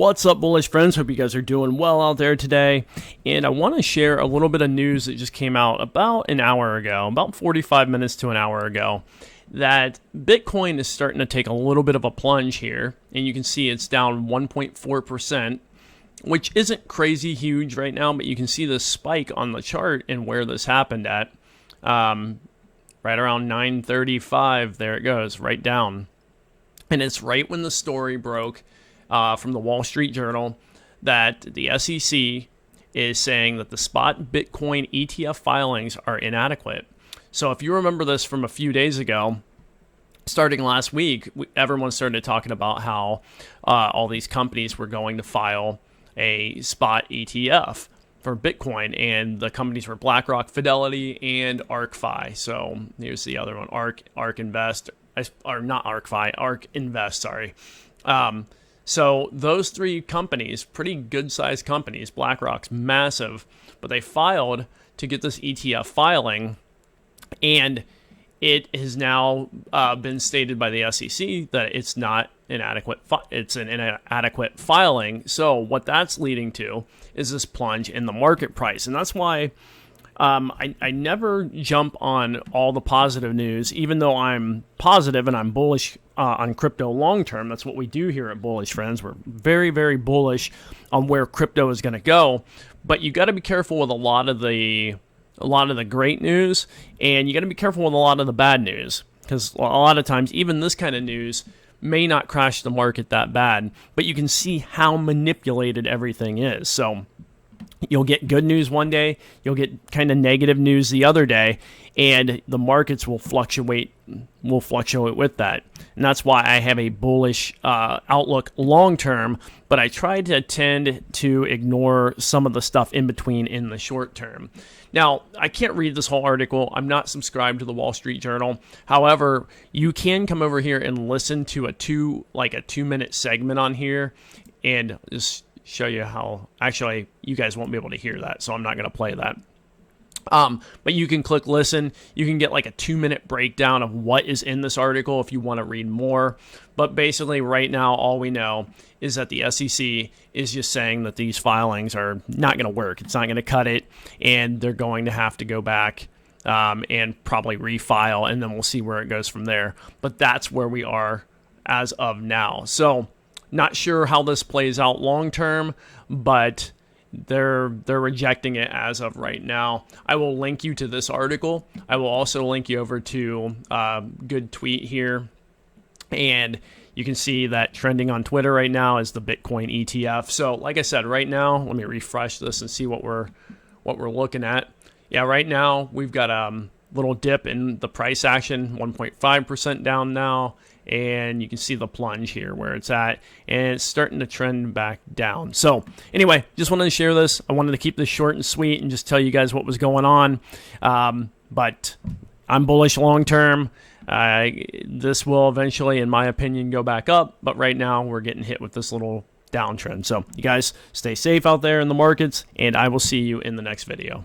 What's up, bullish friends? Hope you guys are doing well out there today. And I want to share a little bit of news that just came out about an hour ago, about 45 minutes to an hour ago, that Bitcoin is starting to take a little bit of a plunge here. And you can see it's down 1.4%, which isn't crazy huge right now, but you can see the spike on the chart and where this happened at. Right around 9:35, there it goes, right down. And it's right when the story broke from the Wall Street Journal that the SEC is saying that the spot Bitcoin ETF filings are inadequate. So if you remember this from a few days ago, starting last week, everyone started talking about how all these companies were going to file a spot ETF for Bitcoin, and the companies were BlackRock, Fidelity, and ArcFi. So here's the other one, ARK Invest, or not ArcFi, ARK Invest, sorry. So those three companies, pretty good-sized companies, BlackRock's massive, but they filed to get this ETF filing, and it has now been stated by the SEC that it's not inadequate. It's an inadequate filing. So what that's leading to is this plunge in the market price, and that's why I never jump on all the positive news, even though I'm positive and I'm bullish on crypto long term. That's what we do here at Bullish Friends. We're very, very bullish on where crypto is going to go, but you got to be careful with a lot of the great news, and you got to be careful with a lot of the bad news, because a lot of times even this kind of news may not crash the market that bad, but you can see how manipulated everything is. So you'll get good news one day, you'll get kind of negative news the other day, and the markets will fluctuate with that. And that's why I have a bullish outlook long term, but I try to tend to ignore some of the stuff in between in the short term. Now, I can't read this whole article. I'm not subscribed to the Wall Street Journal. However, you can come over here and listen to a 2-minute segment on here and just show you how. Actually, you guys won't be able to hear that, so I'm not going to play that. But you can click listen. You can get like a 2-minute breakdown of what is in this article if you want to read more. But basically right now, all we know is that the SEC is just saying that these filings are not going to work. It's not going to cut it, and they're going to have to go back and probably refile, and then we'll see where it goes from there. But that's where we are as of now. So not sure how this plays out long term, but they're rejecting it as of right now. I will link you to this article. I will also link you over to a good tweet here, and you can see that trending on Twitter right now is the Bitcoin ETF. So like I said, right now, let me refresh this and see what we're looking at. Yeah, right now we've got a little dip in the price action, 1.5% down now. And you can see the plunge here where it's at, and it's starting to trend back down. So anyway, just wanted to share this. I wanted to keep this short and sweet and just tell you guys what was going on. But I'm bullish long term. This will eventually, in my opinion, go back up. But right now we're getting hit with this little downtrend. So you guys stay safe out there in the markets, and I will see you in the next video.